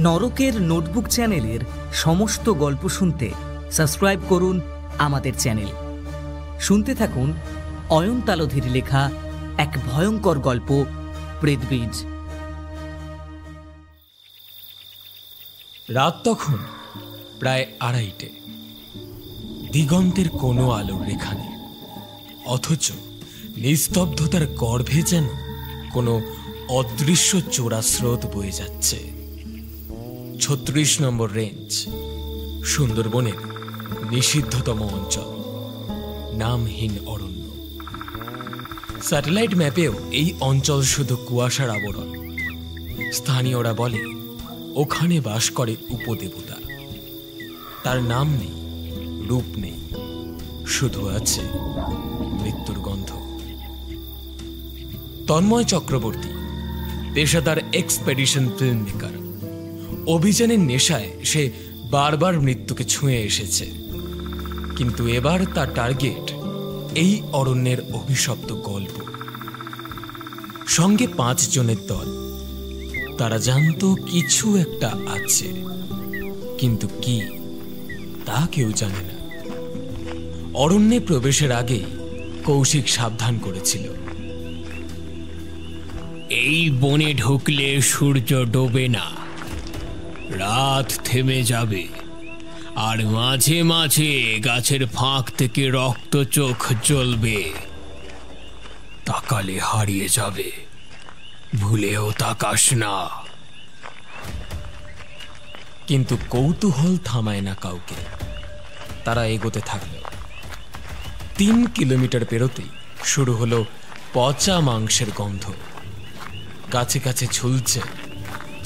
নরকের নোটবুক চ্যানেলের সমস্ত গল্প শুনতে সাবস্ক্রাইব করুন আমাদের চ্যানেল। শুনতে থাকুন অয়ন তালধির লেখা এক ভয়ঙ্কর গল্প, প্রেতবীজ। রাত তখন প্রায় 2:30। দিগন্তের কোনো আলোর রেখা নেই, অথচ নিস্তব্ধতার গর্ভে যেন কোনো অদৃশ্য চোরা স্রোত বয়ে যাচ্ছে। 36 নম্বর রেঞ্জ, সুন্দরবনের নিষিদ্ধতম অঞ্চল, নামহীন অরণ্য। স্যাটেলাইট ম্যাপেও এই অঞ্চল শুধু কুয়াশার আবরণ। স্থানীয়রা বলে ওখানে বাস করে উপদেবতা। তার নাম নেই, রূপ নেই, শুধু আছে মৃত্যুর গন্ধ। তন্ময় চক্রবর্তী পেশাদার এক্সপেডিশন ফিল্ম মেকার। অভিযানের নেশায় সে বারবার মৃত্যুকে ছুঁয়ে এসেছে, কিন্তু এবার তার টার্গেট এই অরণ্যের অভিশপ্ত গল্প। সঙ্গে 5 জনের দল। তারা জানতো কিছু একটা আছে, কিন্তু কি তা কেউ জানে না। অরণ্যে প্রবেশের আগে কৌশিক সাবধান করেছিল, এই বনে ঢুকলে সূর্য ডোবে না, রাত থেমে যাবে, আর মাঝে মাঝে গাছের ফাঁক থেকে রক্ত চোখ জ্বলবে। তাকালে হারিয়ে যাবে, ভুলেও তাকাস না। কিন্তু কৌতূহল থামায় না কাউকে। তারা এগোতে থাকল। 3 কিলোমিটার পেরোতেই শুরু হলো পচা মাংসের গন্ধ। গাছে গাছে ঝুলছে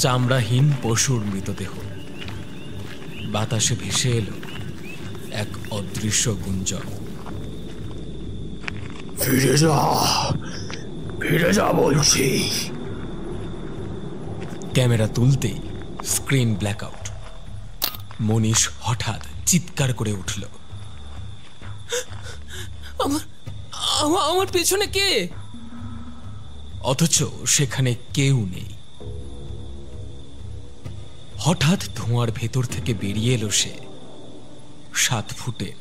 চামড়াহীন পশুর মৃতদেহ। বাতাসে ভেসে এলো এক অদৃশ্য গুঞ্জন। ফিরে যা, ফিরে যা বলছি। ক্যামেরা তুলতেই স্ক্রিন ব্ল্যাকআউট। মনীষ হঠাৎ চিৎকার করে উঠল, আমার পেছনে কে? অথচ সেখানে কেউ নেই। হঠাৎ ধোঁয়ার ভেতর থেকে বেরিয়ে এলো সে। 7 ফুটের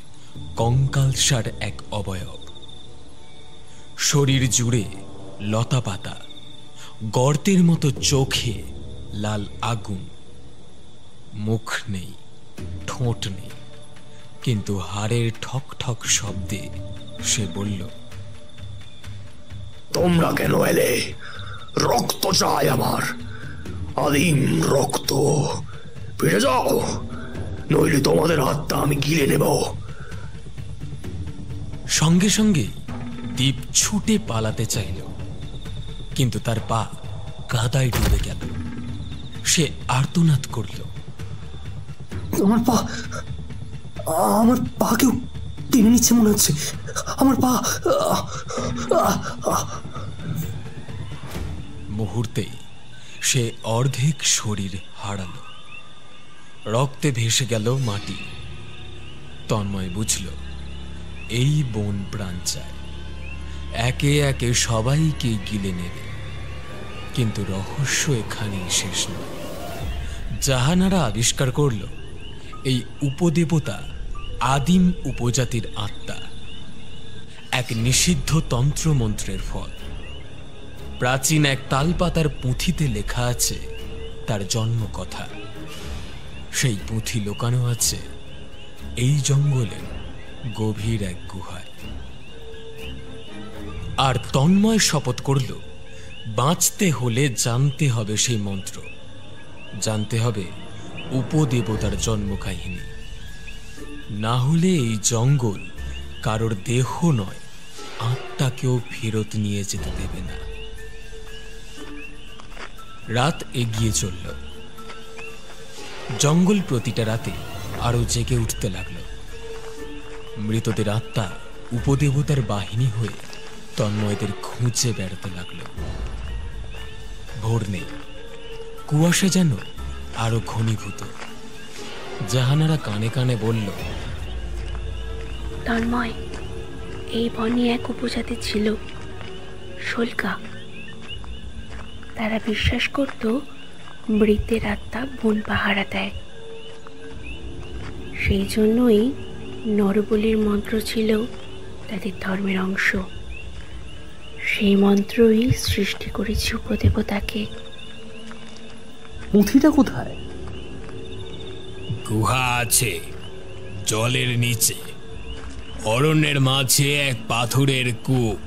কঙ্কালসার এক অবয়ব। শরীর জুড়ে লতা পাতা, গর্তের মতো চোখে লাল আগুন। মুখ নেই, ঠোঁট নেই, কিন্তু হাড়ের ঠক ঠক শব্দে সে বলল, তোমরা কেন এলে? রক্ত চাই আমার, আদিম রক্ত। ফিরে যাও, নইলে তোমাদের হাতটা আমি গিলে নেব। সঙ্গে সঙ্গে দীপ ছুটে পালাতে চাইল, কিন্তু তার পা কাদায় ডুবে গেল। সে আর্তনাদ করল, আমার পা কেউ টেনে নিচ্ছে মনে হচ্ছে। আমার পা। মুহূর্তেই সে অর্ধেক শরীর হারালো। রক্তে ভেসে গেল মাটি। তন্ময় বুঝল, এই বন প্রাণ চায়, একে একে সবাইকে গিলে নেবে। কিন্তু রহস্য এখানেই শেষ নয়। জাহানারা আবিষ্কার করল, এই উপদেবতা আদিম উপজাতির আত্মা, এক নিষিদ্ধ তন্ত্রমন্ত্রের ফল। প্রাচীন এক তালপাতার পুঁথিতে লেখা আছে তার জন্মকথা। সেই পুঁথি লুকানো আছে এই জঙ্গলের গভীর এক গুহায়। আর তন্ময় শপথ করল, বাঁচতে হলে জানতে হবে সেই মন্ত্র, জানতে হবে উপদেবতার জন্ম কাহিনী। না হলে এই জঙ্গল কারোর দেহ নয়, আত্মাকেও ফেরত নিয়ে যেতে দেবে না। রাত এগিয়ে চলল। জঙ্গল প্রতিটা রাতে আরো জেগে উঠতে লাগলো। মৃতদের আত্মা উপদেবতার বাহিনী হয়ে তন্ময়দের খুঁজে বেড়াতে লাগলো। ভোর নেই, কুয়াশা যেন আরো ঘনীভূত। জাহানারা কানে কানে বলল, তন্ময়, এই বনে এক উপজাতি ছিল, শোলকা। তারা বিশ্বাস করত মৃতের আত্মা বন পাহারা দেয়। সেই জন্যই নরবলির মন্ত্র ছিল তাদের ধর্মের অংশ। সেই মন্ত্রই সৃষ্টি করেছে উপদেবতাকে। পুঁথিটা কোথায়? গুহা আছে জলের নিচে, অরণ্যের মাঝে এক পাথরের কূপ,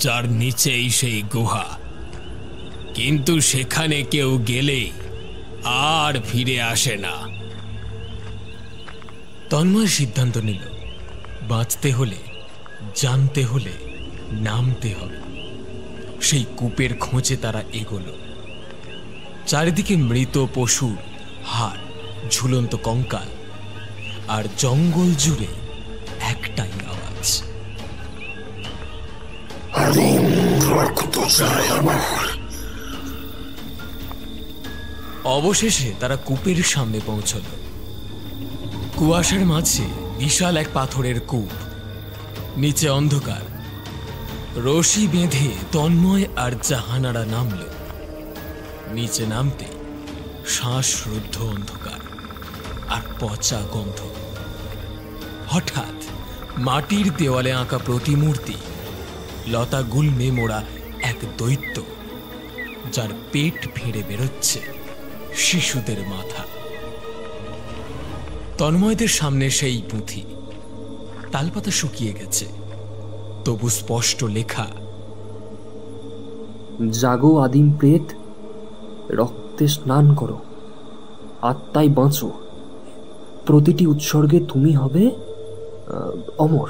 যার নিচেই সেই গুহা। কিন্তু সেখানে কেউ গেলেই আর ফিরে আসে না। তন্ময় সিদ্ধান্ত নিল, বাঁচতে হলে, জানতে হলে নামতে হবে। সেই কূপের খোঁজে তারা এগোলো। চারিদিকে মৃত পশুর হাড়, ঝুলন্ত কঙ্কাল, আর জঙ্গল জুড়ে একটাই আওয়াজ, আদিম রক্ত চাই আমার। অবশেষে তারা কূপের সামনে পৌঁছল। কুয়াশার মাঝে বিশাল এক পাথরের কূপ, নিচে অন্ধকার। রশি বেঁধে তন্ময় আর জাহানারা নামল। নিচে নামতে শ্বাসরুদ্ধ অন্ধকার আর পচা গন্ধ। হঠাৎ মাটির দেওয়ালে আঁকা প্রতিমূর্তি, লতা গুল্মে মোড়া এক দৈত্য, যার পেট ফেড়ে বেরোচ্ছে শিশুদের মাথা। তন্ময়দের সামনে সেই পুঁথি, তালপাতা শুকিয়ে গেছে, তবু স্পষ্ট লেখা, জাগো আদিম প্রেত, রক্তে স্নান করো, আত্মায় বাঁচো, প্রতিটি উৎসর্গে তুমি হবে অমর।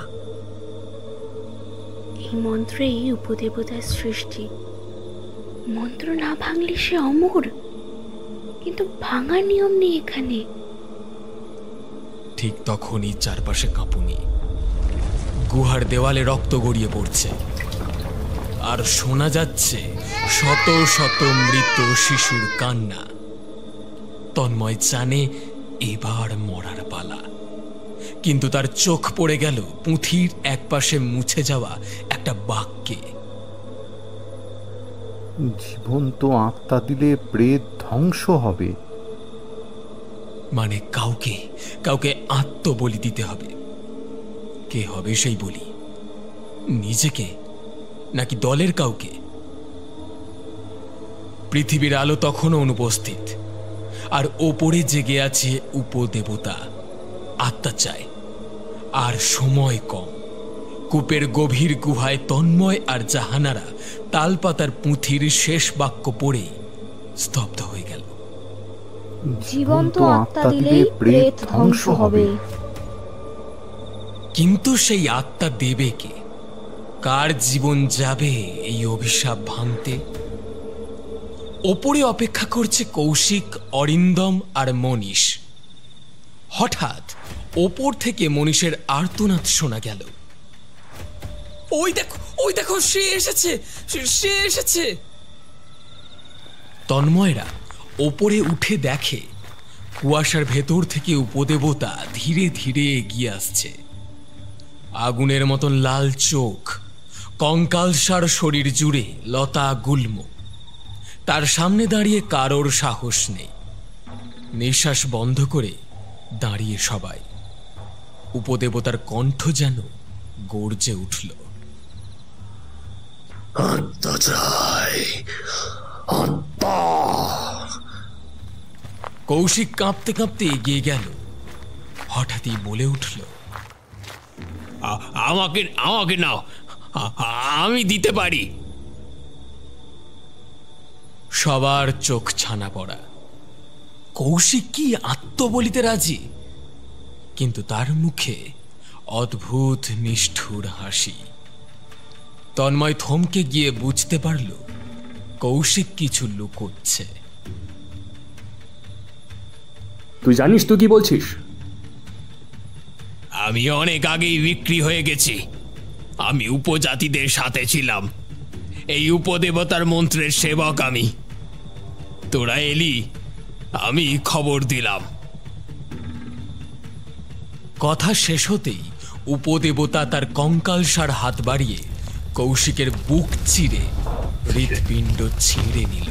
এই মন্ত্রেই উপদেবতার সৃষ্টি। মন্ত্র না ভাঙলে সে অমর, কিন্তু ভাঙার নিয়ম নেই এখানে। ঠিক তখনই চারপাশে কাঁপুনি, গুহার দেওয়ালে রক্ত গড়িয়ে পড়ছে, আর শোনা যাচ্ছে শত শত মৃত শিশুর কান্না। তন্ময় জানে এবার মরার পালা, কিন্তু তার চোখ পড়ে গেল পুঁথির একপাশে মুছে যাওয়া একটা বাক্যে, জীবন্ত আত্মা দিলে প্রেত ধ্বংস হবে। মানে কাউকে কাউকে আত্মবলি দিতে হবে। কে হবে সেই বলি? নিজেকে নাকি দলের কাউকে? পৃথিবীর আলো তখনও অনুপস্থিত, আর ওপরে জেগে আছে উপদেবতা। আত্মা চায়, আর সময় কম। কূপের গভীর গুহায় তন্ময় আর জাহানারা তালপাতার পুঁথির শেষ বাক্য পড়ে স্তব্ধ হয়ে গেল। জীবন্ত আত্মা দিলেই প্রেত ধ্বংস হবে। কিন্তু সেই আত্মা দেবে কে? কার জীবন যাবে এই অভিশাপ ভাঙতে? ওপরে অপেক্ষা করছে কৌশিক, অরিন্দম আর মনীষ। হঠাৎ ওপর থেকে মনীষের আর্তনাদ শোনা গেল, ওই দেখো, ওই দেখো, সে এসেছে, সে এসেছে। তন্ময়রা ওপরে উঠে দেখে কুয়াশার ভেতর থেকে উপদেবতা ধীরে ধীরে এগিয়ে আসছে। আগুনের মতন লাল চোখ, কঙ্কালসার শরীর জুড়ে লতা গুল্ম। তার সামনে দাঁড়িয়ে কারোর সাহস নেই। নিঃশ্বাস বন্ধ করে দাঁড়িয়ে সবাই। উপদেবতার কণ্ঠ যেন গর্জে উঠল, আত্মা চাই, আত্মা। কৌশিক কাঁপতে কাঁপতে এগিয়ে গেল। হঠাৎই বলে উঠল, আমাকে আমাকে নাও, আমি দিতে পারি। সবার চোখ ছানা পড়া। কৌশিক কি আত্মবলিতে রাজি? কিন্তু তার মুখে অদ্ভুত নিষ্ঠুর হাসি। তন্ময় থমকে গিয়ে বুঝতে পারল কৌশিক কিছু লুকোচ্ছে। তুই জানিস তুই কি বলছিস? আমি অনেক আগেই বিক্রি হয়ে গেছি। আমি উপজাতিদের সাথে ছিলাম। এই উপদেবতার মন্ত্রের সেবক আমি। তোরা এলি, আমি খবর দিলাম। কথা শেষ হতেই উপদেবতা তার কঙ্কালসার হাত বাড়িয়ে কৌশিকের বুক চিরে হৃৎপিণ্ড ছিঁড়ে নিল।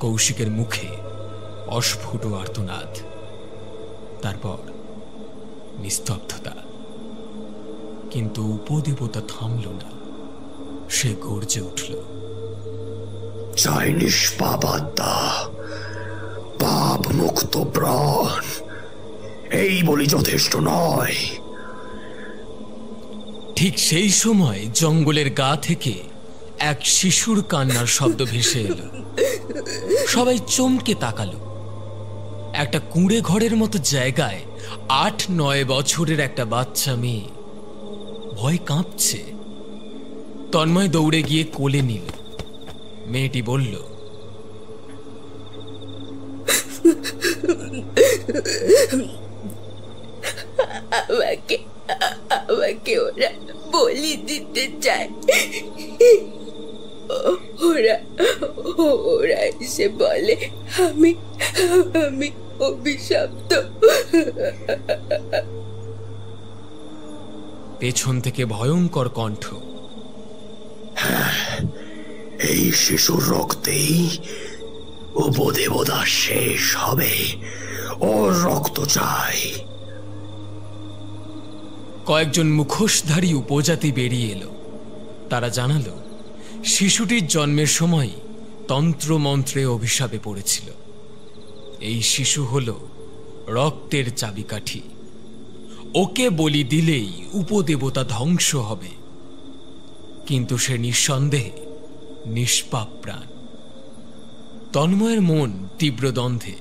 কৌশিকের মুখে অস্ফুট আর্তনাদ, তারপর নিস্তব্ধতা। কিন্তু উপদেবতা থামল না, সে গর্জে উঠল। চাই নিষ্পাপ আত্মা, পাপ মুক্ত প্রাণ, এই বলি যথেষ্ট নয়। ঠিক সেই সময় জঙ্গলের গা থেকে এক শিশুর কান্নার শব্দ ভেসে এলো। সবাই চমকে তাকালো। একটা কুঁড়ে ঘরের মতো জায়গায় ৮-৯ বছরের একটা বাচ্চা মেয়ে ভয় কাঁপছে। তন্ময় দৌড়ে গিয়ে কোলে নিল। মেয়েটি বলল, আমাকে ওরা বলি দিতে চায়। ওরা এসে বলে আমি অভিশপ্ত। পেছন থেকে ভয়ঙ্কর কণ্ঠ, এই শিশুর রক্তেই উপদেবতা শেষ হবে, ওর রক্ত চাই। কয়েকজন মুখোশধারী উপজাতি বেরিয়ে এলো। তারা জানালো শিশুটির জন্মের সময় তন্ত্রমন্ত্রে অভিশাপে পড়েছিল। এই শিশু হল রক্তের চাবিকাঠি। ওকে বলি দিলেই উপদেবতা ধ্বংস হবে। কিন্তু সে নিঃসন্দেহে নিষ্পাপ প্রাণ। তন্ময়ের মন তীব্র দ্বন্দ্বে,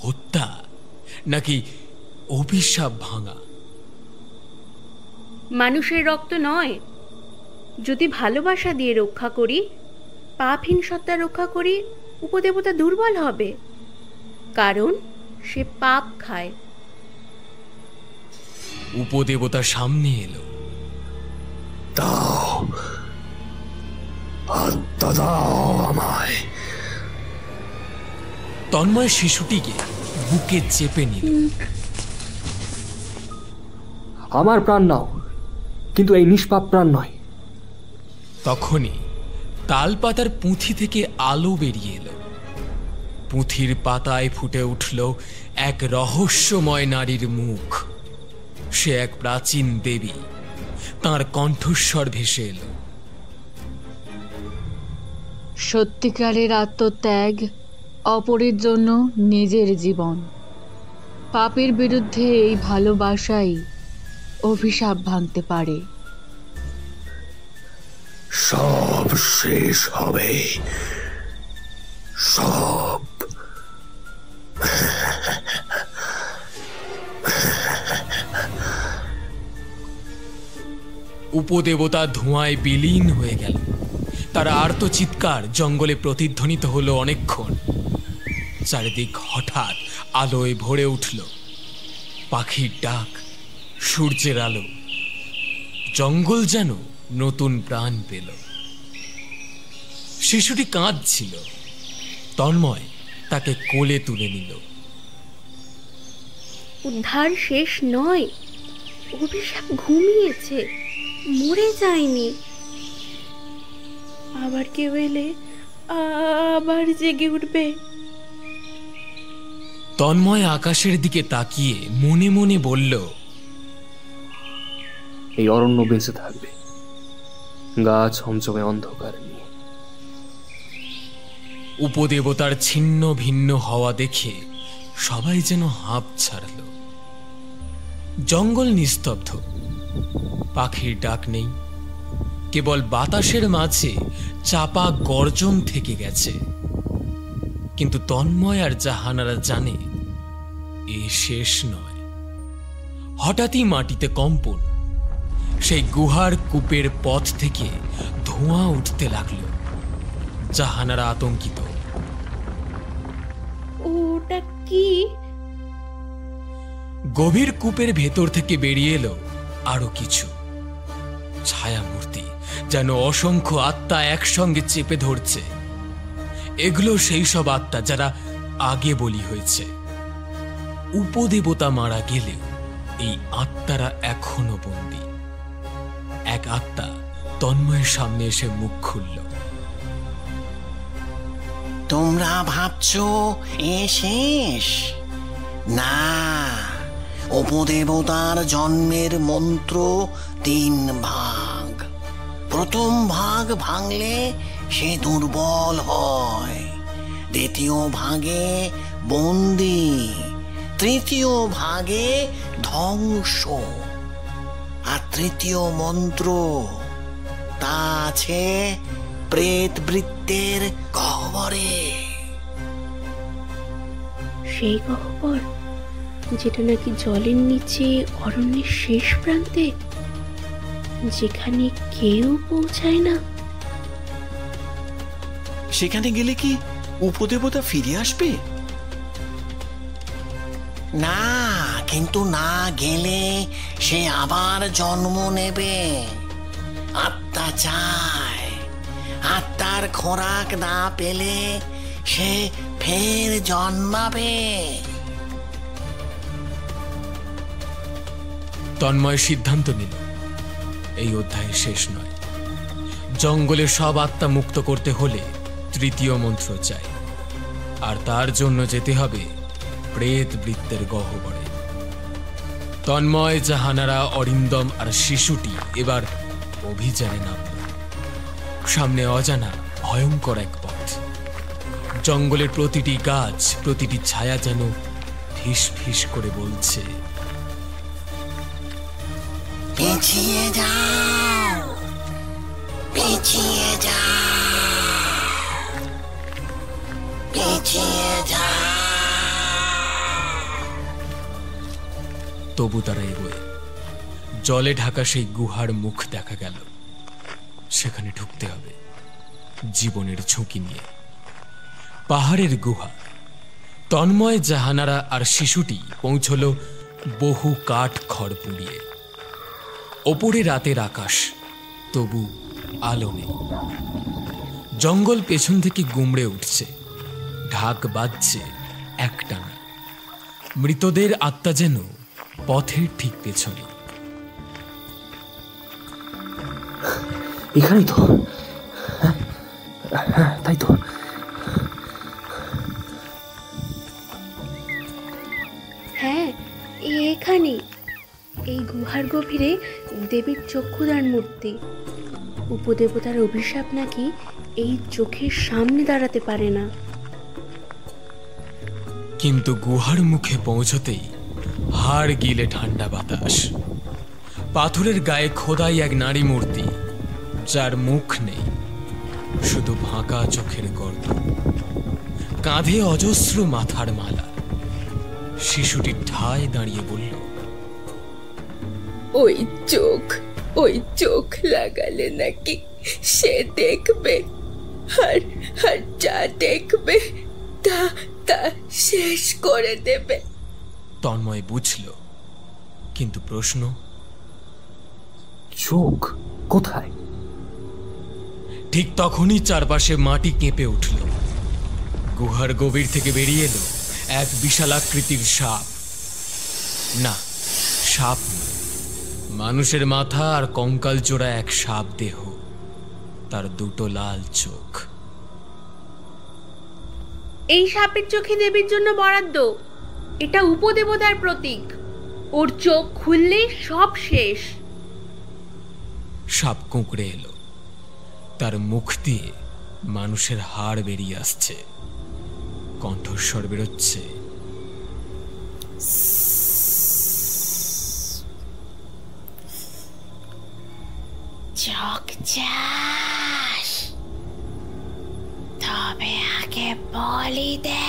হত্যা নাকি অভিশাপ ভাঙা। মানুষের রক্ত নয়, যদি ভালোবাসা দিয়ে রক্ষা করি, পাপহীন সত্তা রক্ষা করি, উপদেবতা দুর্বল হবে, কারণ সে পাপ খায়। উপদেবতা সামনে এলো। দাও, আত্মা দাও আমায়। তন্ময় শিশুটিকে বুকে চেপে নিল। আমার প্রাণ নাও, কিন্তু এই নিষ্পাপ প্রাণ নয়। তখনই তালপাতার পুঁথি থেকে আলো বেরিয়ে এলো। পুঁথির পাতায় ফুটে উঠল এক রহস্যময় নারীর মুখ। সে এক প্রাচীন দেবী। তার কণ্ঠস্বর ভেসে এলো। সত্যিকারের আত্মত্যাগ, অপরের জন্য নিজের জীবন। পাপের বিরুদ্ধে এই ভালোবাসাই অভিশাপ ভাঙতে পারে। সব শেষ হবে, সব। উপদেবতা ধোঁয়ায় বিলীন হয়ে গেল। তার আর্তচিৎকার জঙ্গলে প্রতিধ্বনিত হলো অনেকক্ষণ। চারিদিক হঠাৎ আলোয় ভরে উঠল। পাখির ডাক, সূর্যের আলো, জঙ্গল যেন নতুন প্রাণ পেল। শিশুটি কাঁদছিল। তন্ময় তাকে কোলে তুলে নিল। উদ্ধার শেষ নয়, অভিশাপ ঘুমিয়েছে, মরে যায়নি। আবার কেউ এলে আবার জেগে উঠবে। তন্ময় আকাশের দিকে তাকিয়ে মনে মনে বলল, এই অরণ্য বেঁচে থাকবে, গা ছমছমে অন্ধকার নিয়ে। উপদেবতার ছিন্ন ভিন্ন হওয়া দেখে সবাই যেন হাঁপ ছাড়ল। জঙ্গল নিস্তব্ধ, পাখির ডাক নেই, কেবল বাতাসের মাঝে চাপা গর্জন থেকে গেছে। কিন্তু তন্ময় আর জাহানারা জানে এ শেষ নয়। হঠাৎই মাটিতে কম্পন। সেই গুহার কূপের পথ থেকে ধোঁয়া উঠতে লাগলো। জাহানারা আতঙ্কিত। ওটা কি? গভীর কূপের ভেতর থেকে বেরিয়ে এলো আরো কিছু ছায়ামূর্তি, যেন অসংখ্য আত্মা একসঙ্গে চেপে ধরছে। এগুলো সেই সব আত্মা যারা আগে বলি হয়েছে। উপদেবতা মারা গেলেও এই আত্মারা এখনো বন্দী। এক আত্মা তন্ময়ের সামনে এসে মুখ খুলল। তোমরা ভাবছো এ শেষ? না, উপদেবতার জন্মের মন্ত্র 3 ভাগ। প্রথম ভাগ ভাঙলে সে দুর্বল হয়, দ্বিতীয় ভাগে বন্দি, তৃতীয় ভাগে ধ্বংস, আর তৃতীয় মন্ত্র তা আছে প্রেত বৃত্তের গহ্বরে। সেই গহ্বর যেটা নাকি জলের নিচে অরণ্যের শেষ প্রান্তে, যেখানে কেউ পৌঁছায় না। সেখানে গেলে কি উপদেবতা ফিরে আসবে? না, কিন্তু না গেলে সে আবার জন্ম নেবে। আত্মা চায়, আত্মার খোরাক না পেলে সে ফের জন্মাবে। তন্ময় সিদ্ধান্ত নিল এই অধ্যায় শেষ নয়। জঙ্গলের সব আত্মা মুক্ত করতে হলে তৃতীয় মন্ত্র চাই, আর তার জন্য যেতে হবে প্রেত বৃত্তের গহ্বরে। তন্ময়, জাহানারা, অরিন্দম আর শিশুটি এবার অভিযানে নামল। সামনে অজানা ভয়ঙ্কর এক পথ। জঙ্গলের প্রতিটি গাছ, প্রতিটি ছায়া যেন ফিস ফিস করে বলছে, পিছিয়ে যাও, পিছিয়ে যাও, পিছিয়ে যাও। তবু তারা এগোয়। জলে ঢাকা সেই গুহার মুখ দেখা গেল। সেখানে ঢুকতে হবে জীবনের ঝুঁকি নিয়ে। পাহাড়ের গুহা। তন্ময়, জাহানারা আর শিশুটি পৌঁছল বহু কাঠ খড় পুড়িয়ে। ওপরে রাতের আকাশ, তবু আলো নেই। জঙ্গল পেছন থেকে গুমড়ে উঠছে, ঢাক বাজছে একটানা। মৃতদের আত্মা যেন পথের ঠিক পেছনে। এখানেই তো, তাই তো। হ্যাঁ, এখানে এই গুহার গভীরে দেবীর চক্ষুদার মূর্তি। উপদেবতার অভিশাপ নাকি এই চোখের সামনে দাঁড়াতে পারে না। কিন্তু গুহার মুখে পৌঁছতেই হাড় গিলে ঠান্ডা বাতাস। পাথরের গায়ে খোদাই এক নারী মূর্তি, যার মুখ নেই, শুধু ফাঁকা চোখের গর্ত, কাঁধে অজস্র মাথার মালা। শিশুটি ঠায় দাঁড়িয়ে বলল, ওই চোখ লাগালে নাকি সে দেখবে, আর যা দেখবে তা শেষ করে দেবে। তন্ময় বুঝল, কিন্তু প্রশ্ন, চোখ কোথায়? ঠিক তখনই চারপাশে মাটি কেঁপে উঠল। গুহার গভীর থেকে বেরিয়ে এলো এক বিশালাকৃতির সাপ। না, সাপ নয়, মানুষের মাথা আর কঙ্কাল জোড়া এক সাপ দেহ, তার দুটো লাল চোখ। এই সাপের চোখে দেবীর জন্য বরাদ্দ। এটা উপদেবতার প্রতীক। ওর চোখ খুললে সব শেষ। সাপ কুঁকড়ে এলো, তার মুখ দিয়ে মানুষের হাড় বেরিয়ে আসছে, কণ্ঠস্বর বেরোচ্ছে, চোখ চাস? তবে আগে বলি দে।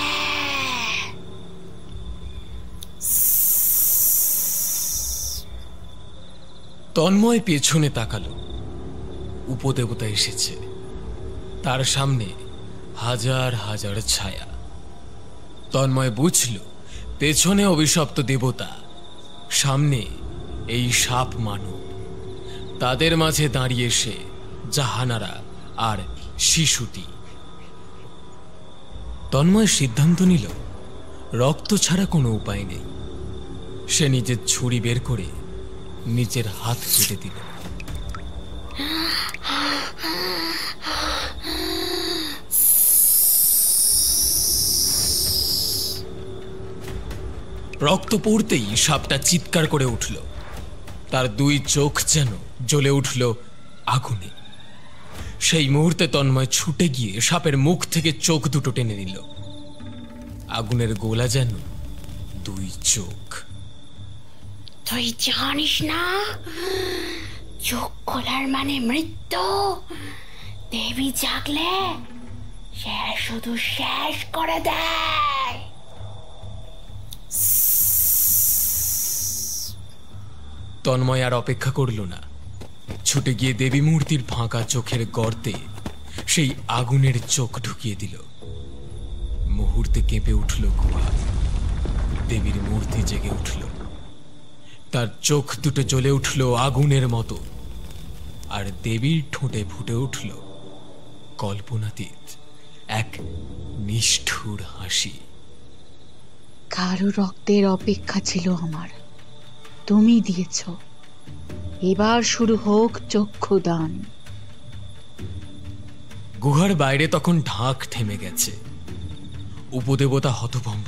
তন্ময় পেছনে তাকালো। উপদেবতা এসেছে। তার সামনে হাজার হাজার ছায়া। তন্ময় বুঝল, পেছনে অভিশপ্ত দেবতা, সামনে এই সাপ মানব। তাদের মাঝে দাঁড়িয়ে সে, জাহানারা আর শিশুটি। তন্ময় সিদ্ধান্ত নিল, রক্ত ছাড়া কোনো উপায় নেই। সে নিজের ছুরি বের করে নিজের হাত কেটে দিল। রক্ত পড়তেই সাপটা চিৎকার করে উঠল। তার দুই চোখ যেন জ্বলে উঠল আগুনে। সেই মুহূর্তে তন্ময় ছুটে গিয়ে সাপের মুখ থেকে চোখ দুটো টেনে নিল। আগুনের গোলা যেন দুই চোখ। তুই জানিস না চোখ খোলার মানে মৃত্যু? দেবী জাগলে সে শুধু শেষ করে দেয়। তন্ময় আর অপেক্ষা করল না, ছুটে গিয়ে দেবী মূর্তির ফাঁকা চোখের গর্তে সেই আগুনের চোখ ঢুকিয়ে দিল। মুহূর্তে কেঁপে উঠল গুহা। দেবীর মূর্তি জেগে উঠল, তার চোখ দুটো জ্বলে উঠল আগুনের মতো, আর দেবীর ঠোঁটে ফুটে উঠল কল্পনাতীত এক নিষ্ঠুর হাসি। কারো রক্তের অপেক্ষা ছিল আমার, তুমি দিয়েছ। এবার শুরু হোক চক্ষুদান। গুহার বাইরে তখন ঢাক থেমে গেছে। উপদেবতা হতভম্ব।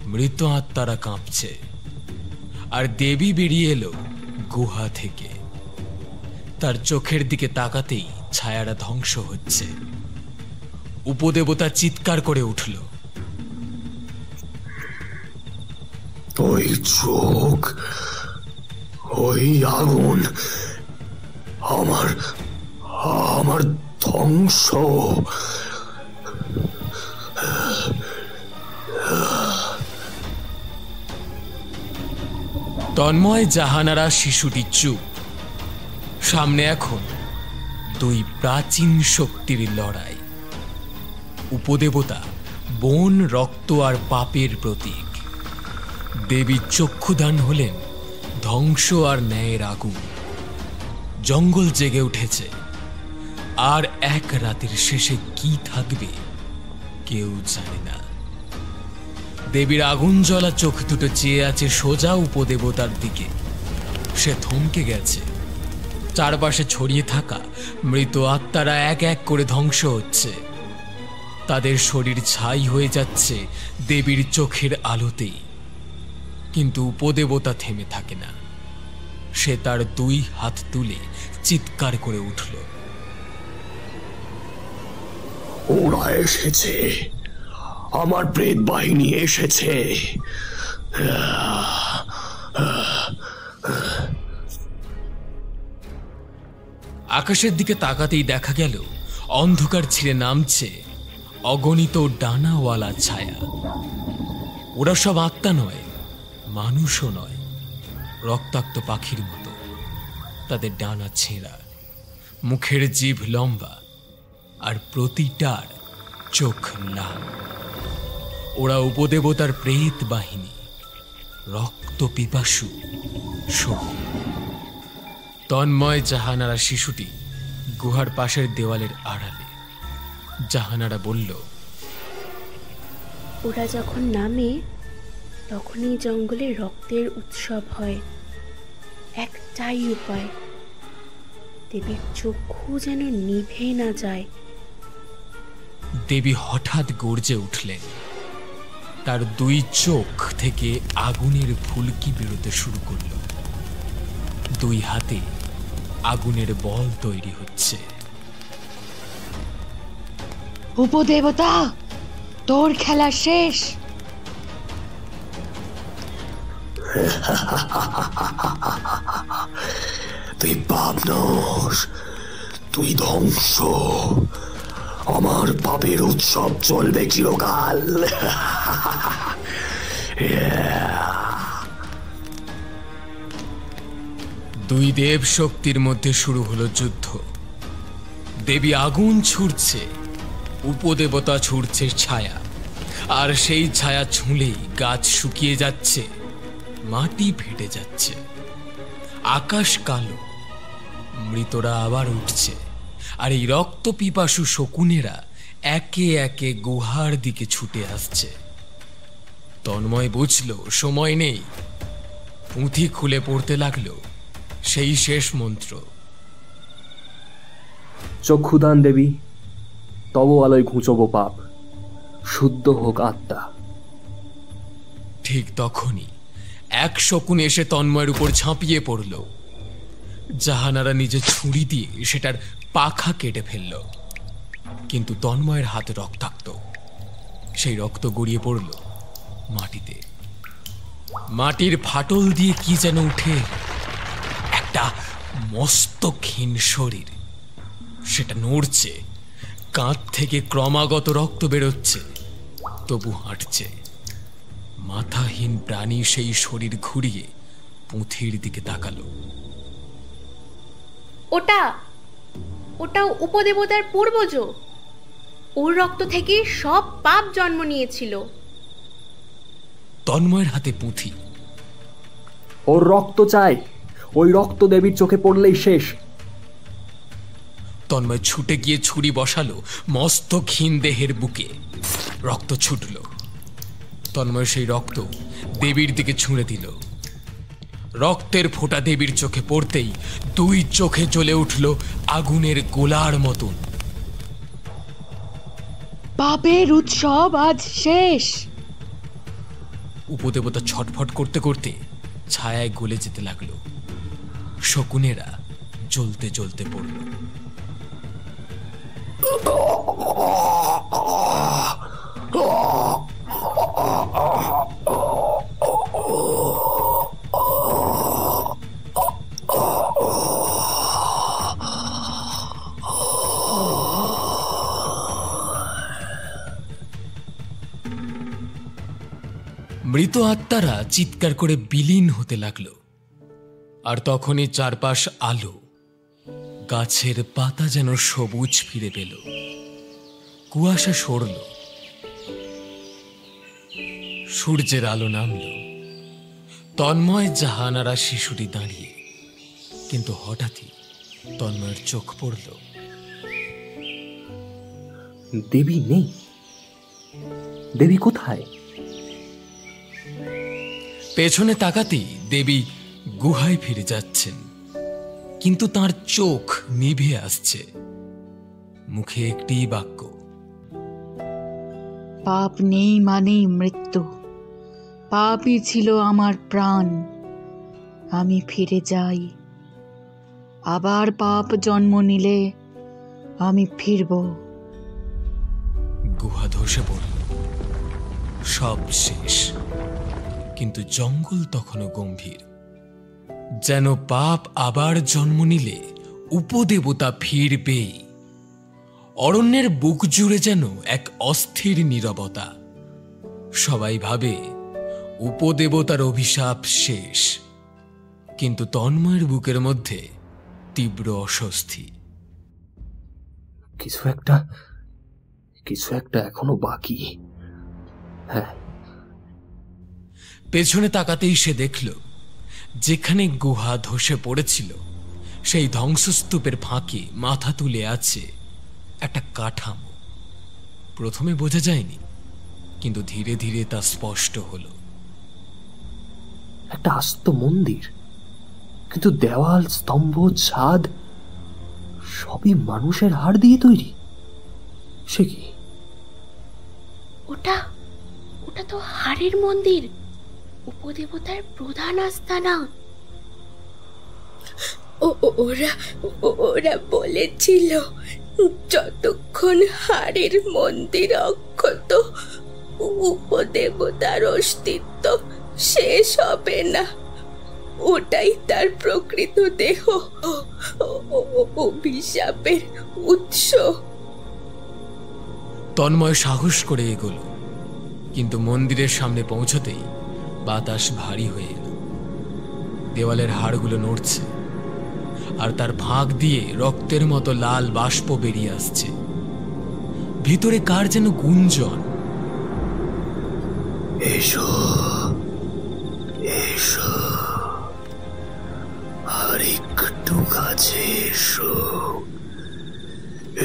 মৃত আত্মারা কাঁপছে। আর দেবী বেরিয়ে এলো গুহা থেকে। তার চোখের দিকে তাকাতেই ছায়ারা ধ্বংস হচ্ছে। উপদেবতা চিৎকার করে উঠল, ওই চোখ, ওই আগুন আমার ধ্বংস। তন্ময়, জাহানারা, শিশুটি চুপ। সামনে এখন দুই প্রাচীন শক্তির লড়াই। উপদেবতা বন, রক্ত আর পাপের প্রতীক। দেবী চক্ষুদান হলেন ধ্বংস আর ন্যায়ের আগুন। জঙ্গল জেগে উঠেছে, আর এক রাতের শেষে কি থাকবে কেউ জানে না। দেবীর আগুন জ্বলা চোখ দুটো চেয়ে আছে সোজা উপদেবতার দিকে। সে থমকে গেছে। চারপাশে ছড়িয়ে থাকা মৃত আত্মারা এক এক করে ধ্বংস হচ্ছে। তাদের শরীর ছাই হয়ে যাচ্ছে দেবীর চোখের আলোতেই। কিন্তু উপদেবতা থেমে থাকে না। সে তার দুই হাত তুলে চিৎকার করে উঠল, ওরা এসেছে, আমার প্রেত বাহিনী এসেছে। আকাশের দিকে তাকাতেই দেখা গেল অন্ধকার ছিঁড়ে নামছে অগণিত ডানাওয়ালা ছায়া। ওরা সব আত্মা নয়, মানুষও নয়, রক্তাক্ত পাখির মতো। তাদের ডানা ছেঁড়া, মুখের জিভ লম্বা, আর প্রতিটার চোখ লাল। ওরা উপদেবতার প্রেত বাহিনী, রক্ত পিপাসু শকুন। তন্ময়, জাহানারা, শিশুটি গুহার পাশের দেওয়ালের আড়ালে। জাহানারা বলল, ওরা যখন নামে তখনই জঙ্গলে রক্তের উৎসব হয়। একটাই উপায়, দেবীর চক্ষু যেন নিভে না যায়। দেবী হঠাৎ গর্জে উঠলেন। তার দুই চোখ থেকে আগুনের ফুলকি বেরোতে শুরু করল। দুই হাতে আগুনের বল তৈরি হচ্ছে। উপদেবতা, তোর খেলা শেষ। তুই পাপ নস, তুই ধ্বংস। আমার পাপের উৎসব চলবে চিরকাল। দুই দেব শক্তির মধ্যে শুরু হলো যুদ্ধ। দেবী আগুন ছুড়ছে, উপদেবতা ছুড়ছে ছায়া। আর সেই ছায়া ছুঁলেই গাছ শুকিয়ে যাচ্ছে, মাটি ফেটে যাচ্ছে, আকাশ কালো। মৃতরা আবার উঠছে, আর এই রক্ত পিপাসু শকুনেরা একে একে গুহার দিকে ছুটে আসছে। তন্ময় বুঝল সময় নেই। পুঁথি খুলে পড়তে লাগলো সেই শেষ মন্ত্র, চক্ষুদান দেবী, তব আলোয় ঘুঁচব পাপ, শুদ্ধ হোক আত্মা। ঠিক তখনই এক শকুন এসে তন্ময়ের উপর ঝাঁপিয়ে পড়ল। জাহানারা নিজে ছুরি দিয়ে সেটার পাখা কেটে ফেলল, কিন্তু তন্ময়ের হাতে রক্তাক্ত। সেই রক্ত গড়িয়ে পড়ল মাটিতে। মাটির ফাটল দিয়ে কি যেন উঠে একটা মস্ত ক্ষীণ শরীর। সেটা নড়ছে, কাঁধ থেকে ক্রমাগত রক্ত বেরোচ্ছে, তবু হাঁটছে। মাথাহীন প্রাণী সেই শরীর ঘুরিয়ে পুঁথির দিকে তাকালো। ওটা উপদেবতার পূর্বজ। ওর রক্ত থেকে সব পাপ জন্ম নিয়েছিল। তন্ময়ের হাতে পুঁথি। ওর রক্ত চাই, ওই রক্ত দেবীর চোখে পড়লেই শেষ। তন্ময় ছুটে গিয়ে ছুরি বসালো মস্ত ক্ষীণ দেহের বুকে। রক্ত ছুটল। তন্ময় সেই রক্ত দেবীর দিকে ছুঁড়ে দিল। রক্তের ফোঁটা দেবীর চোখে পড়তেই দুই চোখে জ্বলে উঠল আগুনের গোলার মতন। পাপের উৎসব আজ শেষ। উপদেবতা ছটফট করতে করতে ছায়ায় গলে যেতে লাগলো। শকুনেরা জ্বলতে জ্বলতে পড়ল। মৃত আত্মারা চিৎকার করে বিলীন হতে লাগলো। আর তখনই চারপাশ আলো। গাছের পাতা যেন সবুজ ফিরে পেল। কুয়াশা সরল। সূর্যের আলো নামল। তন্ময়, জাহানারা, শিশুটি দাঁড়িয়ে। কিন্তু হঠাৎই তন্ময়ের চোখ পড়ল। দেবী নেই। দেবী কোথায়? পেছনে তাকাতেই দেবী গুহায় ফিরে যাচ্ছেন, কিন্তু তার চোখ নিভে আসছে। মুখে একটি বাক্য, পাপ নেই মানেই মৃত্যু। পাপই ছিল আমার প্রাণ। আমি ফিরে যাই। আবার পাপ জন্ম নিলে আমি ফিরব। গুহা ধসে পড়ল। সব শেষ। কিন্তু জঙ্গল তখনও গম্ভীর। যেন পাপ আবার জন্ম নিলে উপদেবতা ফিরবেই। অরণ্যের বুক জুড়ে যেন এক অস্থির নীরবতা। সবাই ভাবে উপদেবতার অভিশাপ শেষ, কিন্তু তন্ময়ের বুকের মধ্যে তীব্র অস্বস্তি। কিছু একটা এখনো বাকি। হ্যাঁ। পেছনে তাকাতেই সে দেখল, যেখানে গুহা ধসে পড়েছিল সেই ধ্বংসস্তূপের ফাঁকে মাথা তুলে আছে একটা কাঠামো। প্রথমে বোঝা যায়নি, কিন্তু ধীরে ধীরে তা স্পষ্ট হলো। একটা আস্ত মন্দির, কিন্তু দেওয়াল, স্তম্ভ, ছাদ সবই মানুষের হাড় দিয়ে তৈরি। সে কি? ওটা তো হাড়ের মন্দির। উপদেবতার প্রধান আস্তানা। ওরা বলেছিল যতক্ষণ হাড়ের মন্দির অক্ষত, উপদেবতার অস্তিত্ব শেষ হবে না। ওটাই তার প্রকৃত দেহ, অভিশাপের উৎস। তন্ময় সাহস করে এগোলো, কিন্তু মন্দিরের সামনে পৌঁছতেই বাতাস ভারী হয়ে এলো। দেওয়ালের হাড়গুলো নড়ছে, আর তার ফাঁক দিয়ে রক্তের মতো লাল বাষ্প বেরিয়ে আসছে। ভিতরে কার যেন গুঞ্জন। এসো এসো, আর একটু কাছে এসো।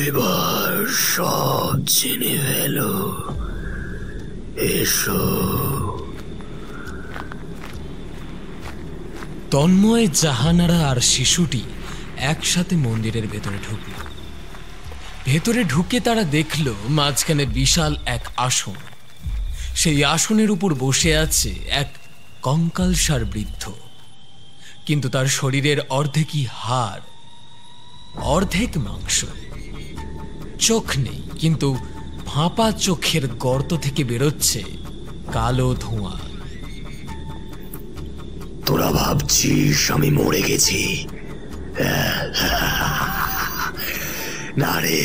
এবার সব জেনে ফেলো। এসো। তন্ময়, জাহানারা আর শিশুটি একসাথে মন্দিরের ভেতরে ঢুকল। ভেতরে ঢুকে তারা দেখল মাঝখানে বিশাল এক আসন। সেই আসনের উপর বসে আছে এক কঙ্কালসার বৃদ্ধ, কিন্তু তার শরীরের অর্ধেকই হাড়, অর্ধেক মাংস। চোখ নেই, কিন্তু ফাঁপা চোখের গর্ত থেকে বেরোচ্ছে কালো ধোঁয়া। তোরা ভাবছিস আমি মরে গেছি? না রে,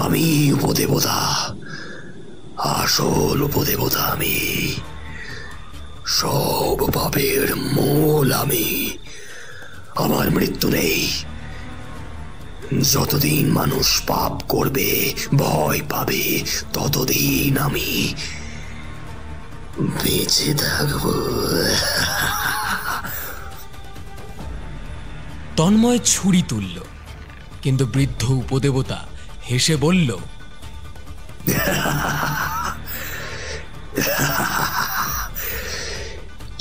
আমি উপদেবতা, আসল উপদেবতা আমি। সব পাপের মূল আমি। আমার মৃত্যু নেই। যতদিন মানুষ পাপ করবে, ভয় পাবে, ততদিন আমি বেঁচে থাকবো। তন্ময় ছুরি তুলল, কিন্তু বৃদ্ধ উপদেবতা হেসে বলল,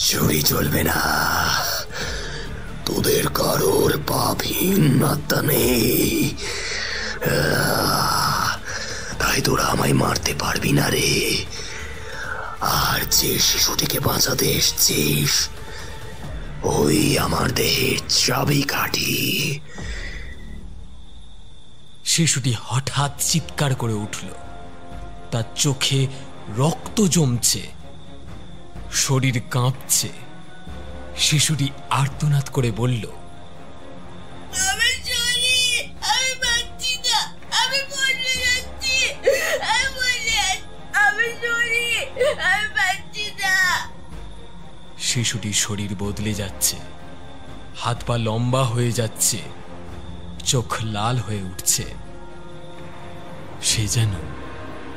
ছুরি চলবে না। তোদের কারোর পাপহীন আত্মা নেই, তাই তোরা আমায় মারতে পারবি না রে। আর যে শিশুটিকে বাঁচাতে এসছিস, ওই আমার দেহের চাবিকাঠি। শিশুটি হঠাৎ চিৎকার করে উঠল। তার চোখে রক্ত জমছে, শরীর কাঁপছে। শিশুটি আর্তনাদ করে বলল, শিশুটির শরীর বদলে যাচ্ছে, হাত পা লম্বা হয়ে যাচ্ছে, চোখ লাল হয়ে উঠছে। সে যেন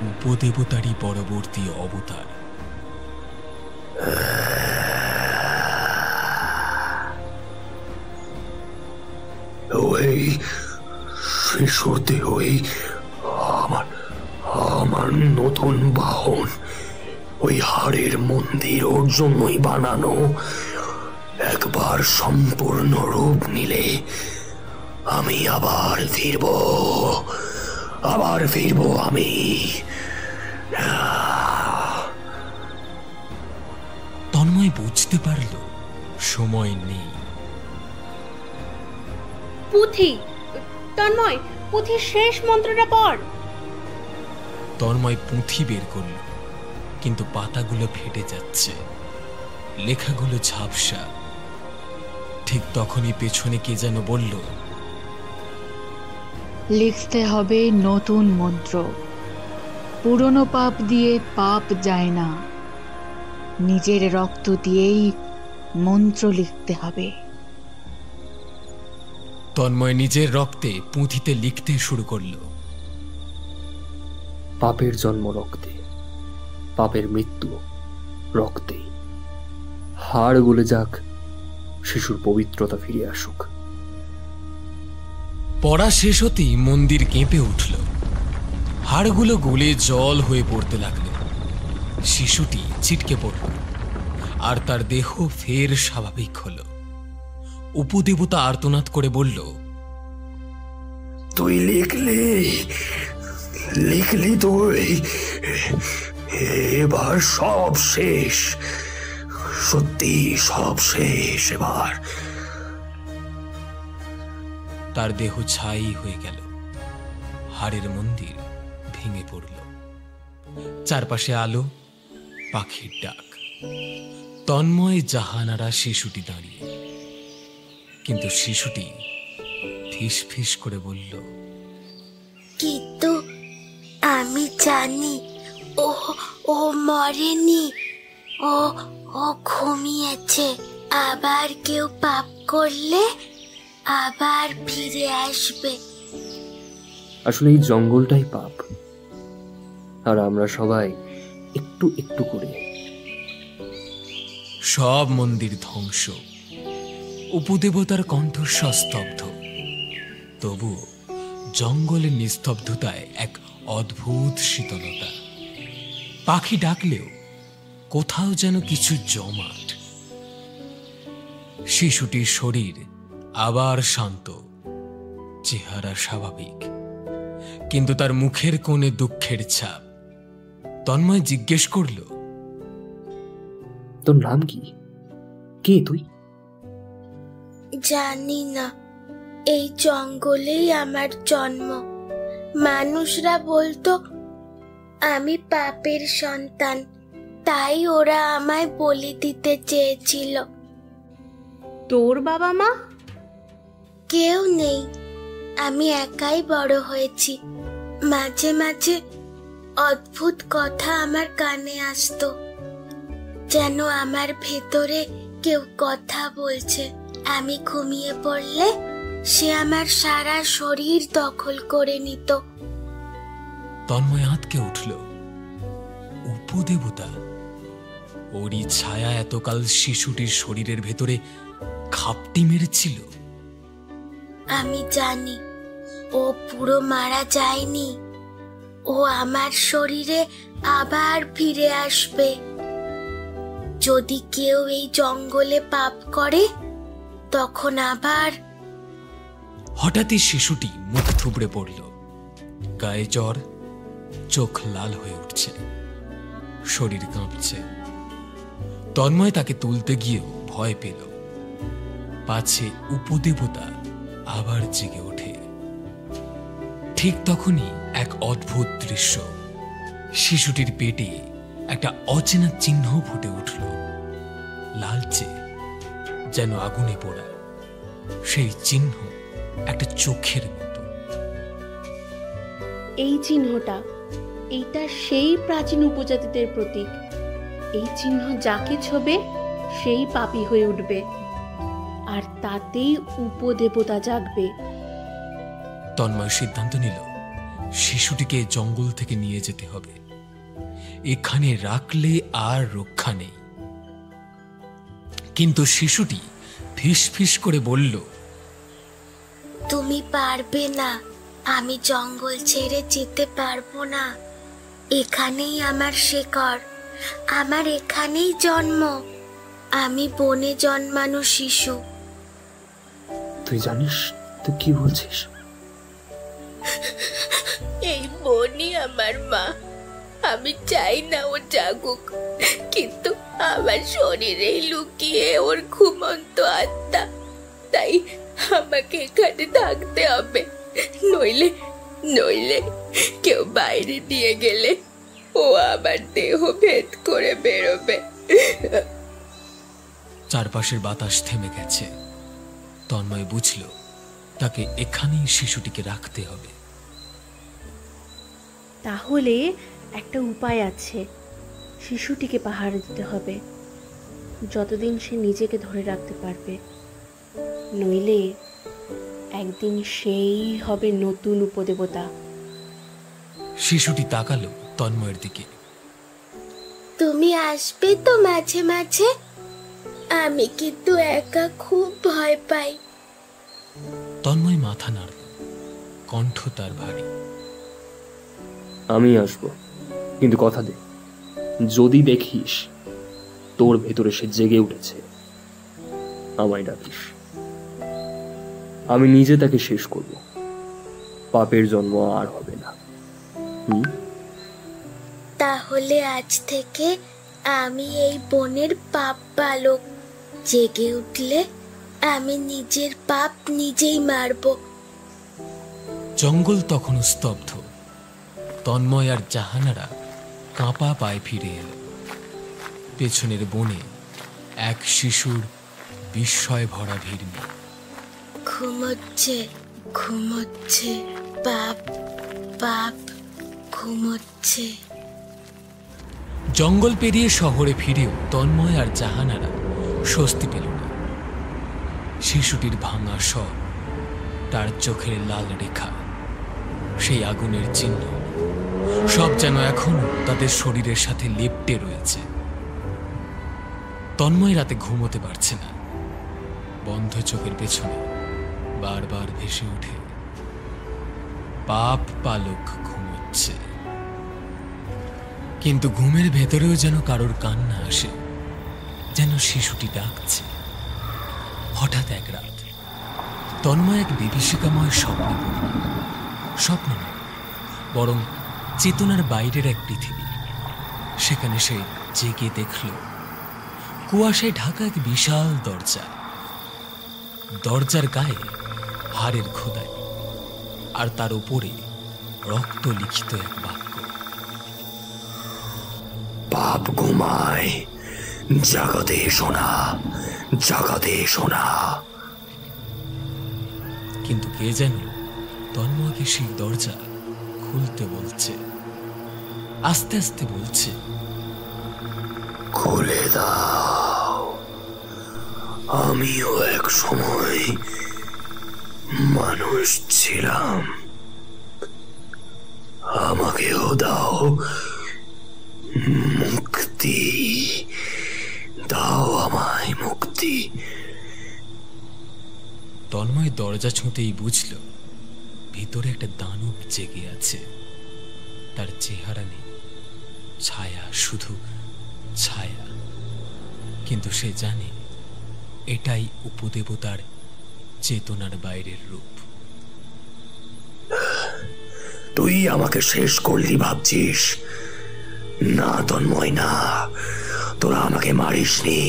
উপদেবতারই পরবর্তী অবতার। ওই শিশুর দেহই আমার নতুন বাহন। ওই হাড়ের মন্দির ওর জন্যই বানানো। একবার সম্পূর্ণ রূপ নিলে আমি আবার ফিরব আমি। তন্ময় বুঝতে পারল সময় নেই। পুঁথি, তন্ময়, পুঁথির শেষ মন্ত্রটা পড়। তন্ময় পুঁথি বের করল, কিন্তু পাতাগুলো ফেটে যাচ্ছে, লেখাগুলো ঝাপসা। ঠিক তখনই পেছনে কে যেন বলল, লিখতে হবে নতুন মন্ত্র। পুরনো পাপ দিয়ে পাপ যায় না, নিজের রক্ত দিয়েই মন্ত্র লিখতে হবে। তন্ময় নিজের রক্তে পুঁথিতে লিখতে শুরু করল, পাপের জন্ম রক্তে, পাপের মৃত্যু রক্তে। হাড় গলে যাক, শিশুর পবিত্রতা ফিরে আসুক। পড়া শেষ হতেই মন্দির কেঁপে উঠল, হাড়গুলো গলে জল হয়ে পড়তে লাগলো। শিশুটি ছিটকে পড়ল, আর তার দেহ ফের স্বাভাবিক হল। উপদেবতা আর্তনাদ করে বলল, তুই লিখলি তুই। এবার সব শেষ, সত্যি সব শেষ এবার। তার দেহ ছাই হয়ে গেল, হাড়ের মন্দির ভেঙে পড়ল। চারপাশে আলো, পাখির ডাক। তন্ময় জাহানারা শিশুটি দাঁড়িয়ে, কিন্তু শিশুটি ফিস ফিস করে বলল, কিন্তু আমি জানি ও মরেনি, ও ঘুমিয়েছে। আবার কেউ পাপ করলে আবার ফিরে আসবে। আসলে এই জঙ্গলটাই পাপ, আর আমরা সবাই একটু একটু করে। সব মন্দির ধ্বংস, উপদেবতার কণ্ঠস্বর স্তব্ধ। তবুও জঙ্গলের নিস্তব্ধতায় এক অদ্ভুত শীতলতা। পাখি ডাকলেও কোথাও যেন কিছু জমাট। শিশুটির শরীর আবার শান্ত, চেহারা স্বাভাবিক, কিন্তু তার মুখের কোণে দুঃখের ছাপ। তন্ময় জিজ্ঞেস করল, তোর নাম কি? কে তুই? জানি না, এই জঙ্গলেই আমার জন্ম। মানুষরা বলতো আমি পাপের সন্তান, তাই ওরা আমায় বলি দিতে চেয়েছিল। তোর বাবা মা? কেউ নেই, আমি একাই বড় হয়েছি। মাঝে মাঝে অদ্ভুত কথা আমার কানে আসতো, যেন আমার ভেতরে কেউ কথা বলছে। আমি ঘুমিয়ে পড়লে সে আমার সারা শরীর দখল করে নিত। তন্ময় আঁতকে উঠল। উপদেবতা! ওরই ছায়া এতকাল শিশুটির শরীরের ভেতরে খাপটি মেরেছিল। আমি জানি ও পুরো মারা যায়নি, ও আমার শরীরে আবার ফিরে আসবে। যদি কেউ এই জঙ্গলে পাপ করে, তখন আবার। হঠাৎই শিশুটি মুখ থুবড়ে পড়ল। গায়ে জ্বর, চোখ লাল হয়ে উঠছে, শরীর কাঁপছে। তন্ময় তাকে তুলতে গিয়েও ভয় পেল, পাছে উপদেবতা আবার জেগে ওঠে। ঠিক তখনই এক অদ্ভুত দৃশ্য। শিশুটির পেটে একটা অচেনা চিহ্ন ফুটে উঠল, লালচে, যেন আগুনে পোড়া। সেই চিহ্ন একটা চোখের মতো। এই চিহ্নটা, এইটা সেই প্রাচীন উপজাতিদের প্রতীক। এই চিহ্ন যাকে ছোবে সেই পাপী হয়ে উঠবে, আর তাতেই উপদেবতা জাগবে। তন্ময় সিদ্ধান্ত নিল শিশুটিকে জঙ্গল থেকে নিয়ে যেতে হবে। এখানে রাখলে আর রক্ষা নেই। কিন্তু শিশুটি ফিস ফিস করে বলল, তুমি পারবে না, আমি জঙ্গল ছেড়ে যেতে পারবো না। এখানেই আমার শেকড়, আমার এখানেই জন্ম। আমি বনে জন্মানো শিশু। তুই জানিস তুই কি বলছিস? এই বনই আমার মা। আমি চাই না ও জাগুক, কিন্তু আমার শরীরেই লুকিয়ে ওর ঘুমন্ত আত্মা। তাই আমাকে এখানে থাকতে হবে, নইলে নইলে কেউ বাইরে নিয়ে গেলে ও আবার দেহ ভেদ করে বেরোবে। চারপাশের বাতাস থেমে গেছে। তন্ময় বুঝল তাকে এখানেই শিশুটিকে রাখতে হবে। তাহলে একটা উপায় আছে। শিশুটিকে পাহারা দিতে হবে যতদিন সে নিজেকে ধরে রাখতে পারবে, নইলে একদিন সেই হবে নতুন উপদেবতা। শিশুটি তাকালো তন্ময়ের দিকে। তুমি আসবে তো মাঝে মাঝে? আমি কিন্তু একা খুব ভয় পাই। তন্ময় মাথা নাড়ল, কণ্ঠ তার ভারী। আমি আসবো, কিন্তু কথা দে, যদি দেখিস তোর ভেতরে সে জেগে উঠেছে, আমায় ডাকিস। আমি নিজে তাকে শেষ করব। পাপের জন্ম আর হবে না। তাহলে আজ থেকে আমি এই বনের পাপ বালক। জেগে উঠলে আমি নিজের পাপ নিজেই মারব। জঙ্গল তখনও স্তব্ধ। তন্ময় আর জাহানারা কাঁপা পায়ে ফিরে এলো। পেছনের বনে এক শিশুর বিস্ময় ভরা ভিড়মি। ঘুমোচ্ছে ঘুমোচ্ছে, পাপ পাপ ঘুমোচ্ছে। জঙ্গল পেরিয়ে শহরে ফিরেও তন্ময় আর জাহানারা স্বস্তি পেল না। শিশুটির ভাঙা স্বর, তার চোখের লাল রেখা, সেই আগুনের চিহ্ন, সব যেন এখনো তাদের শরীরের সাথে লেপ্টে রয়েছে। তন্ময় রাতে ঘুমোতে পারছে না। বন্ধ চোখের পেছনে বারবার ভেসে ওঠে, পাপ পালক ঘুমোচ্ছে। কিন্তু ঘুমের ভেতরেও যেন কারোর কান্না আসে, যেন শিশুটি ডাকছে। হঠাৎ এক রাত তন্ময় এক বিভীষিকাময় স্বপ্নে পড়ল। স্বপ্ন নয়, বরং চেতনার বাইরের এক পৃথিবী। সেখানে সে জেগে দেখল কুয়াশায় ঢাকা এক বিশাল দরজা। দরজার গায়ে হাড়ের খোদাই, আর তার উপরে রক্ত লিখিত এক বাক্য। পাপ ঘুমায়, জাগাতে শোনা, জাগাতে শোনা। কিন্তু কে যেন তন্ময়কে সেই দরজা খুলতে বলছে, আস্তে আস্তে বলছে, খুলে দাও। আমিও এক সময় মানুষ ছিলাম, আমাকেও দাও মুক্তি, দাও আমায় মুক্তি। তন্ময় দরজা ছুঁতেই বুঝল ভিতরে একটা দানব জেগে আছে। তার চেহারা নেই, ছায়া, শুধু ছায়া। কিন্তু সে জানে এটাই উপদেবতার চেতনার বাইরের রূপ। তুই আমাকে শেষ করলি ভাবছিস? না তন্ময়, না, তোরা আমাকে মারিসনি।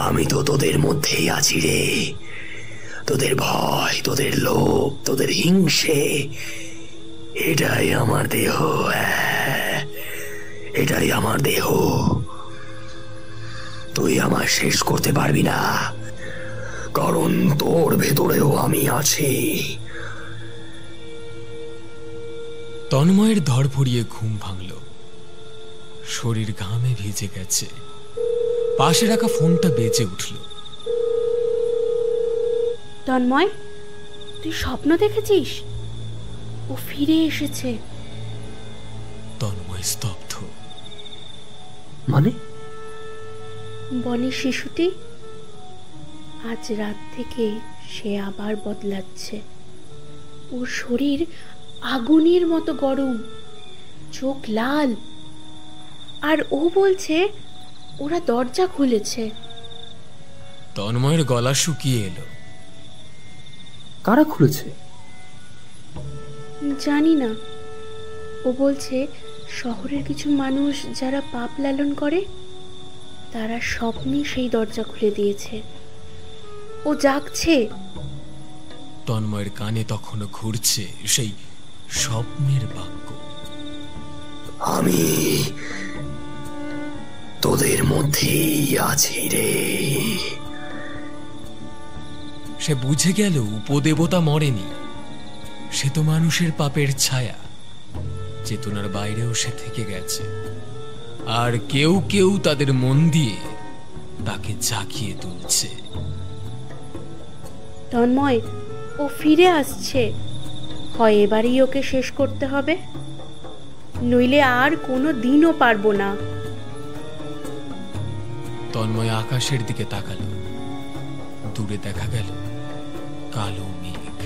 আমি তো তোদের মধ্যেই আছি রে। তোদের ভয়, তোদের লোভ, তোদের হিংসে, এটাই আমার দেহ। এটাই আমার দেহ। তুই আমায় শেষ করতে পারবি না, কারণ তোর ভেতরেও আমি আছি। তন্ময়ের ধড়ফড়িয়ে ঘুম ভাঙল, শরীর ঘামে ভিজে গেছে। পাশে রাখা ফোনটা বেজে উঠল। তন্ময়, তুই স্বপ্ন দেখেছিস? ও ফিরে এসেছে। তন্ময় স্তব্ধ। মানে? বনের শিশুটি আজ রাত থেকে সে আবার বদলাচ্ছে। ওর শরীর আগুনের মতো গরম, চোখ লাল, আর ও বলছে ওরা দরজা খুলেছে। তন্ময়ের গলা শুকিয়ে এলো। কারা খুলেছে? জানি না। ও বলছে শহরের কিছু মানুষ যারা পাপ লালন করে তারা স্বপ্নে সেই দরজা খুলে দিয়েছে। ও জাগছে। তন্ময়ের কানে তখনও ঘুরছে সেই স্বপ্নের বাক্য। আমি তোদের মধ্যেই আছি রে। সে বুঝে গেল উপদেবতা মরেনি, সে তো মানুষের পাপের ছায়া। চেতনার বাইরেও সে থেকে গেছে, আর কেউ কেউ তাদের মন দিয়ে তাকে জাগিয়ে তুলছে। তন্ময়, ও ফিরে আসছে। হয় এবারই ওকে শেষ করতে হবে, নইলে আর কোনো দিনও পারবো না। তন্ময় আকাশের দিকে তাকালো। দূরে দেখা গেল কালো মেঘ,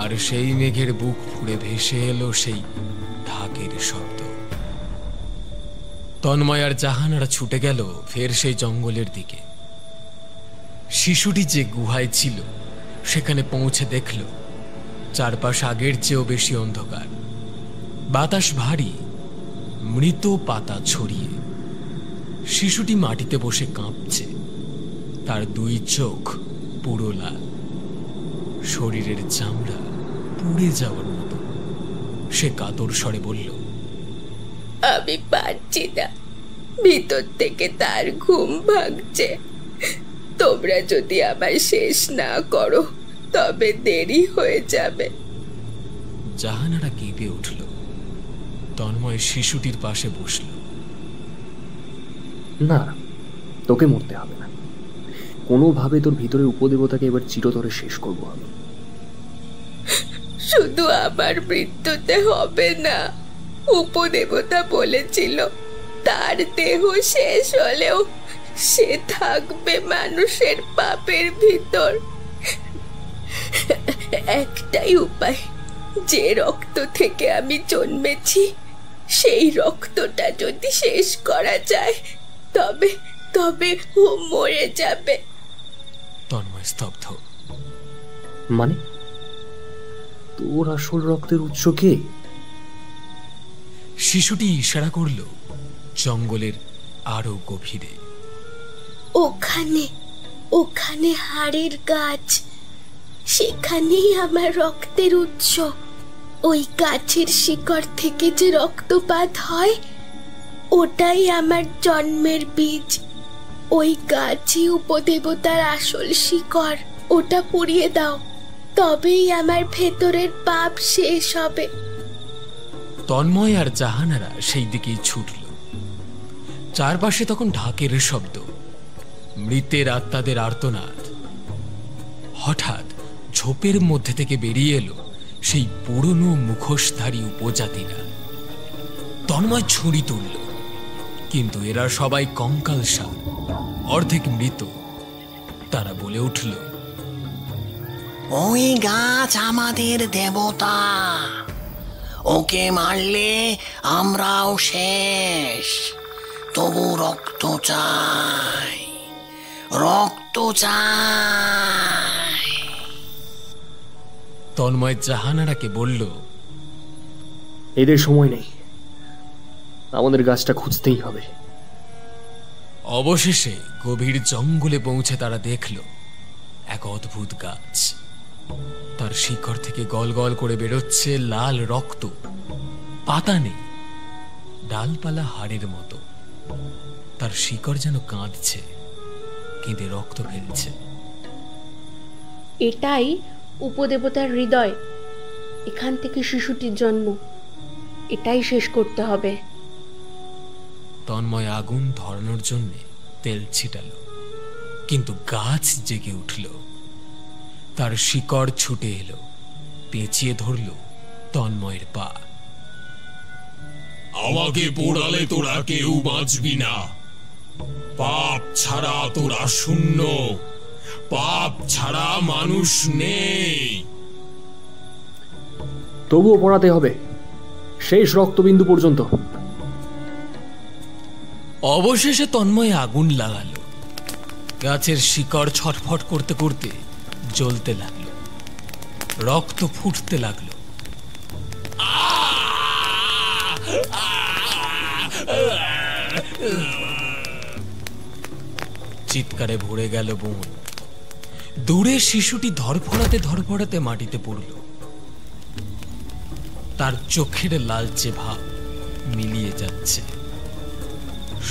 আর সেই মেঘের বুক ফুঁড়ে ভেসে এলো সেই ঢাকের শব্দ। তন্ময় আর জাহানারা ছুটে গেল ফের সেই জঙ্গলের দিকে। শিশুটি যে গুহায় ছিল সেখানে পৌঁছে দেখল চারপাশ আগের চেয়েও বেশি অন্ধকার। বাতাস ভারী, মৃত পাতা ছড়িয়ে। শিশুটি মাটিতে বসে কাঁপছে, তার দুই চোখ পুরো লাল, শরীরের চামড়া পুড়ে যাওয়ার মতো। সে কাতর স্বরে বলল, আমি পারছি না, ভিতর থেকে তার ঘুম ভাঙছে। তোমরা যদি আমায় শেষ না করো তবে দেরি হয়ে যাবে। জাহানারা কেঁপে উঠল। তন্ময় শিশুটির পাশে বসল। না, তোকে মরতে হবে না। কোনোভাবে তোর ভিতরে উপদেবতাকে এবার চিরতরে শেষ করবো আমি। শুধু আমার মৃত্যুতে হবে না। উপদেবতা বলেছিল তার দেহ শেষ হলেও সে থাকবে মানুষের পাপের ভিতর। একটাই উপায়, যে রক্ত থেকে আমি জন্মেছি সেই রক্তটা যদি শেষ করা যায় তবে তবে ও মরে যাবে। তন্ময় স্তব্ধ। মানে তোর আসল রক্তের উৎস কে? শিশুটি ইশারা করল জঙ্গলের আরো গভীরে। ওখানে ওখানে হাড়ের গাছ, সেখানেই আমার রক্তের উৎস। ওই গাছের শিকড় থেকে যে রক্তপাত হয়, ওটাই আমার জন্মের বীজ। ওই গাছই উপদেবতার আসল শিকড়। ওটা পুড়িয়ে দাও, তবেই আমার ভেতরের পাপ শেষ হবে। তন্ময় আর জাহানারা সেই দিকেই ছুটল। চারপাশে তখন ঢাকের শব্দ, মৃতের আত্মাদের আর্তনাদ। হঠাৎ ঝোপের মধ্যে থেকে বেরিয়ে এলো সেই পুরনো মুখোশধারী উপজাতিরা। তন্ময় ছুরি তুলল, কিন্তু এরা সবাই কঙ্কালসার, অর্ধেক মৃত। তারা বলে উঠল, ওই গাছ আমাদের দেবতা, ওকে মারলে আমরাও শেষ। তবু রক্ত চাই, রক্ত চাই। তন্ময় জাহানারাকে বলল, এদের সময় নেই, আমাদের গাছটা খুঁজতেই হবে। অবশেষে গভীর জঙ্গলে পৌঁছে তারা দেখল এক অদ্ভুত গাছ। তার শিকড় থেকে গল গল করে বেরোচ্ছে লাল রক্ত। পাতা নেই, ডালপালা হাড়ের মতো। তার শিকড় যেন কাঁদছে, কেঁদে রক্ত ফেলছে। এটাই উপদেবতার হৃদয়। এখান থেকে শিশুটির জন্ম। এটাই শেষ করতে হবে। তন্ময় আগুন ধরানোর জন্য তেল ছিটালো, কিন্তু গাছ জেগে উঠল। তার শিকড় ছুটে এলো, পেঁচিয়ে ধরল তন্ময়ের পা। আমাকে পোড়ালে তোরা কেউ বাঁচবি না। পাপ ছাড়া তোরা শূন্য, পাপ ছাড়া মানুষ নেই। তবুও পড়াতে হবে, শেষ রক্তবিন্দু পর্যন্ত। অবশেষে তন্ময় আগুন লাগালো। গাছের শিকড় ছটফট করতে করতে জ্বলতে লাগলো, রক্ত ফুটতে লাগলো। চিৎকারে ভরে গেল বন। দূরে শিশুটি ধরফড়াতে ধরফড়াতে মাটিতে পড়ল। তার চোখের লালচে ভাব মিলিয়ে যাচ্ছে,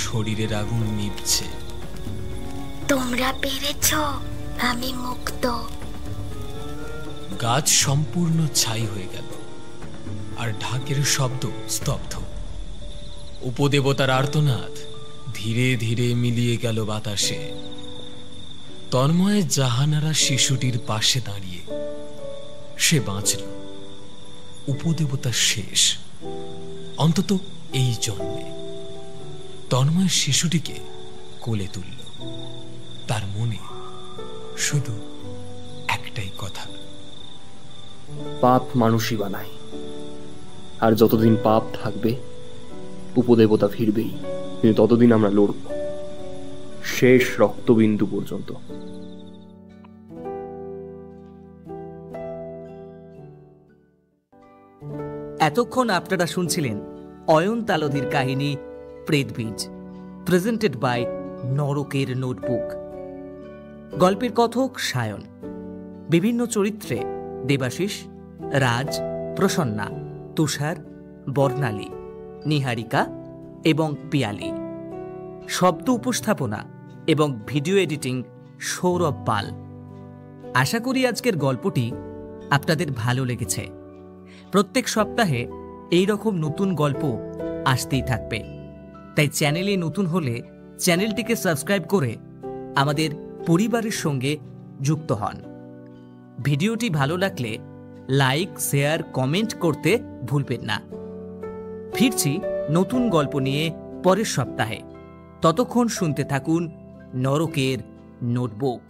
শরীরের আগুন নিভছে। তোমরা পেরেছ, আমি মুক্ত। গাছ সম্পূর্ণ ছাই হয়ে গেল, আর ঢাকের শব্দ স্তব্ধ। উপদেবতার আর্তনাদ ধীরে ধীরে মিলিয়ে গেল বাতাসে। তন্ময় জাহানারা শিশুটির পাশে দাঁড়িয়ে। সে বাঁচল। উপদেবতা শেষ, অন্তত এই জন্মে। তন্ময় শিশুটিকে কোলে তুলল। তার মনে শুধু একটাই কথা, পাপ মানুষই বানায়, আর যতদিন পাপ থাকবে উপদেবতা ফিরবেই। কিন্তু ততদিন আমরা লড়ব, শেষ রক্তবিন্দু পর্যন্ত। এতক্ষণ আপনারা শুনছিলেন অয়ন তালদির কাহিনী প্রেতবীজ, প্রেজেন্টেড বাই নরকের নোটবুক। গল্পের কথক সায়ন। বিভিন্ন চরিত্রে দেবাশিস, রাজ, প্রসন্না, তুষার, বর্ণালী, নিহারিকা এবং পিয়ালি। শব্দ উপস্থাপনা এবং ভিডিও এডিটিং সৌরভ পাল। আশা করি আজকের গল্পটি আপনাদের ভালো লেগেছে। প্রত্যেক সপ্তাহে এই রকম নতুন গল্প আসতেই থাকবে, তাই চ্যানেলে নতুন হলে চ্যানেলটিকে সাবস্ক্রাইব করে আমাদের পরিবারের সঙ্গে যুক্ত হন। ভিডিওটি ভালো লাগলে লাইক, শেয়ার, কমেন্ট করতে ভুলবেন না। ফিরছি নতুন গল্প নিয়ে পরের সপ্তাহে। ততক্ষণ শুনতে থাকুন নরকের নোটবুক।